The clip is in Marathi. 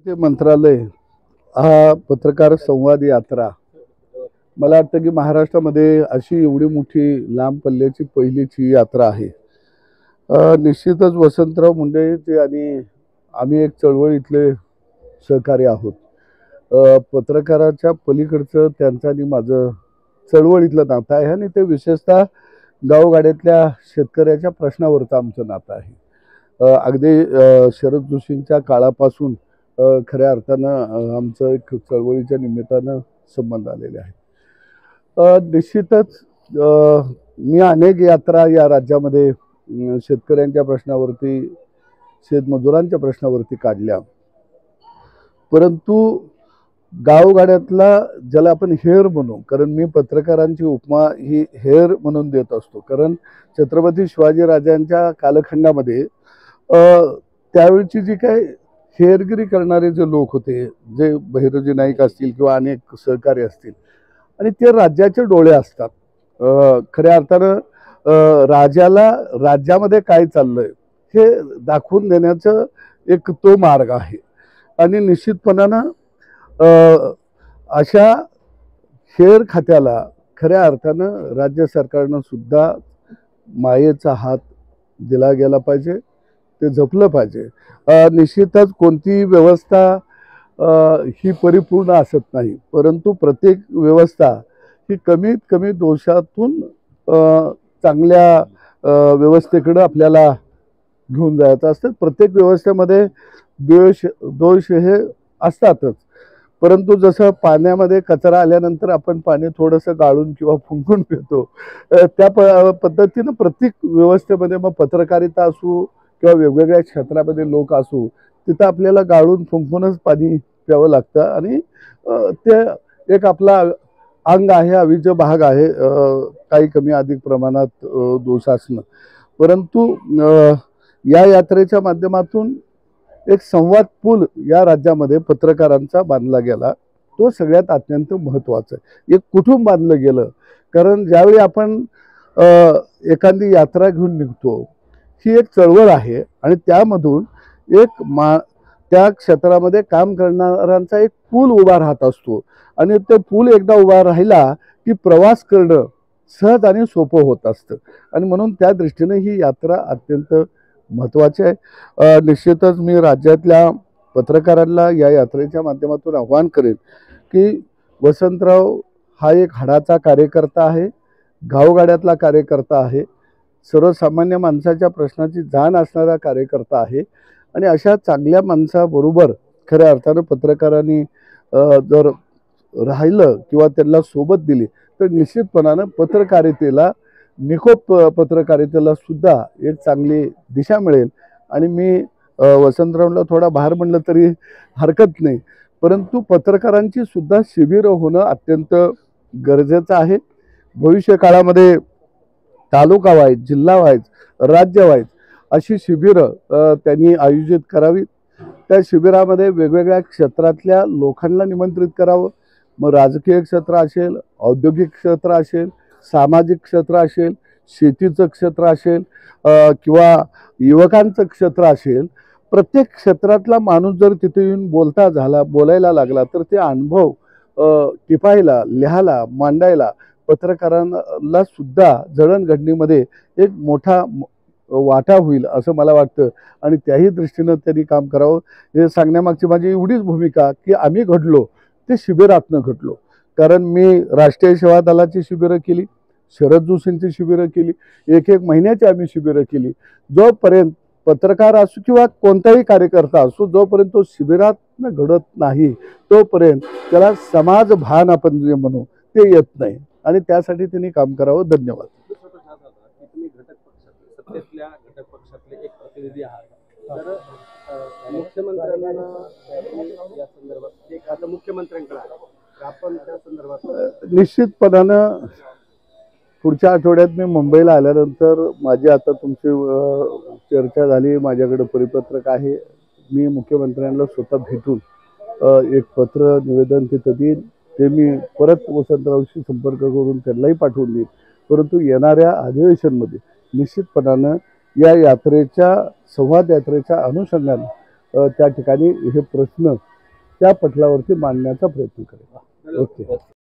ते मंत्रालय हा पत्रकार संवाद यात्रा मला वाटतं की महाराष्ट्रामध्ये अशी एवढी मोठी लांब पल्ल्याची पहिलीच ही यात्रा आहे। निश्चितच वसंतराव मुंडेचे आणि आम्ही एक चळवळीतले सहकारी आहोत। पत्रकाराच्या पलीकडचं त्यांचं आणि माझं चळवळीतलं नातं आहे आणि ते विशेषतः गावगाड्यातल्या शेतकऱ्याच्या प्रश्नावरचं आमचं नातं आहे। अगदी शरद जोशींच्या काळापासून खऱ्या अर्थानं आमचं एक चळवळीच्या निमित्तानं संबंध आलेले आहेत। निश्चितच मी अनेक यात्रा या राज्यामध्ये शेतकऱ्यांच्या प्रश्नावरती शेतमजुरांच्या प्रश्नावरती काढल्या, परंतु गावगाड्यातला ज्याला आपण हेर म्हणू, कारण मी पत्रकारांची उपमा ही हेर म्हणून देत असतो, कारण छत्रपती शिवाजीराजांच्या कालखंडामध्ये त्यावेळची जी काही हेरगिरी करणारे जे लोक होते, जे बहिरोजी नाईक असतील किंवा अनेक सहकारी असतील, आणि ते राज्याचे डोळे असतात। खऱ्या अर्थानं राजाला राज्यामध्ये काय चाललंय हे दाखवून देण्याचं एक तो मार्ग आहे। आणि निश्चितपणानं अशा हेर खात्याला खऱ्या अर्थानं राज्य सरकारनं सुद्धा मायेचा हात दिला गेला पाहिजे, ते जपलं पाहिजे। निश्चितच कोणती व्यवस्था ही परिपूर्ण असत नाही, परंतु प्रत्येक व्यवस्था ही कमीत कमी दोषातून चांगल्या व्यवस्थेकडे आपल्याला घेऊन जायचं असतं। प्रत्येक व्यवस्थेमध्ये दोष हे असतातच, परंतु जसं पाण्यामध्ये कचरा आल्यानंतर आपण पाणी थोडंसं गाळून किंवा फुंकून पितो, त्या पद्धतीनं प्रत्येक व्यवस्थेमध्ये मग पत्रकारिता असू किंवा वेगवेगळ्या क्षेत्रामध्ये लोक असू, तिथं आपल्याला गाळून फुंकूनच पाणी प्यावं लागतं आणि ते एक आपला अंग आहे, अविभाज्य भाग आहे, काही कमी अधिक प्रमाणात दोष असणं। परंतु या यात्रेच्या माध्यमातून एक संवाद पूल या राज्यामध्ये पत्रकारांचा बांधला गेला, तो सगळ्यात अत्यंत महत्त्वाचा आहे। एक कुटुंब बांधलं गेलं, कारण ज्यावेळी आपण एखादी यात्रा घेऊन निघतो, ही एक चळवळ आहे आणि त्यामधून एक त्या क्षेत्रामध्ये काम करणाऱ्यांचा एक पूल उभा राहत असतो आणि ते पूल एकदा उभा राहिला की प्रवास करणं सहज आणि सोपं होत असतं आणि म्हणून त्या दृष्टीने ही यात्रा अत्यंत महत्त्वाची आहे। निश्चितच मी राज्यातल्या पत्रकारांना या यात्रेच्या माध्यमातून आवाहन करेन की वसंतराव हा एक हाडाचा कार्यकर्ता आहे, गावगाड्यातला कार्यकर्ता आहे, सर्वसामान्य माणसाच्या प्रश्नाची जाण असणारा कार्यकर्ता आहे आणि अशा चांगल्या माणसाबरोबर खऱ्या अर्थानं पत्रकारांनी जर राहिलं किंवा त्यांना सोबत दिली तर निश्चितपणानं पत्रकारितेला निकोप पत्रकारितेला सुद्धा एक चांगली दिशा मिळेल। आणि मी वसंतरावला थोडा भार म्हणलं तरी हरकत नाही, परंतु पत्रकारांची सुद्धा शिबिरं होणं अत्यंत गरजेचं आहे। भविष्य काळामध्ये तालुका वाईज, जिल्हा वाईज, राज्य वाईज अशी शिबिरं त्यांनी आयोजित करावीत। त्या शिबिरामध्ये वेगवेगळ्या क्षेत्रातल्या लोकांना निमंत्रित करावं, मग राजकीय क्षेत्र असेल, औद्योगिक क्षेत्र असेल, सामाजिक क्षेत्र असेल, शेतीचं क्षेत्र असेल किंवा युवकांचं क्षेत्र असेल, प्रत्येक क्षेत्रातला माणूस जर तिथे येऊन बोलायला लागला तर ते अनुभव टिपायला, लिहायला, मांडायला पत्रकारांना सुद्धा जडणघडणीमध्ये एक मोठा वाटा होईल असं मला वाटतं आणि त्याही दृष्टीनं त्यांनी काम करावं। हे सांगण्यामागची माझी एवढीच भूमिका की आम्ही घडलो ते शिबिरातनं घडलो, कारण मी राष्ट्रीय सेवा दलाची शिबिरं केली, शरद जोशींची शिबिरं केली, एक महिन्याची आम्ही शिबिरं केली। जोपर्यंत पत्रकार असो किंवा कोणताही कार्यकर्ता असो, जोपर्यंत तो शिबिरातनं घडत नाही तोपर्यंत त्याला समाज भान आपण जे म्हणू ते येत नाही आणि त्यासाठी त्यांनी काम करावं। धन्यवाद। सत्तेतल्या घटक पक्षातले एक प्रतिनिधी आहात, तर मुख्यमंत्र्यांना या संदर्भात एक आता मुख्यमंत्र्यांकडे आपण त्या संदर्भात निश्चितपणानं पुढच्या आठवड्यात मी मुंबईला आल्यानंतर माझी आता तुमची चर्चा झाली, माझ्याकडे परिपत्रक आहे, मी मुख्यमंत्र्यांना स्वतः भेटून एक पत्र निवेदन तिथं देईन, ते मी परत वसंतरावशी संपर्क करून त्यांनाही पाठवून देईन। परंतु येणाऱ्या अधिवेशनमध्ये निश्चितपणानं या संवाद यात्रेच्या अनुषंगाने त्या ठिकाणी हे प्रश्न त्या पटलावरती मांडण्याचा प्रयत्न करेल. ओके.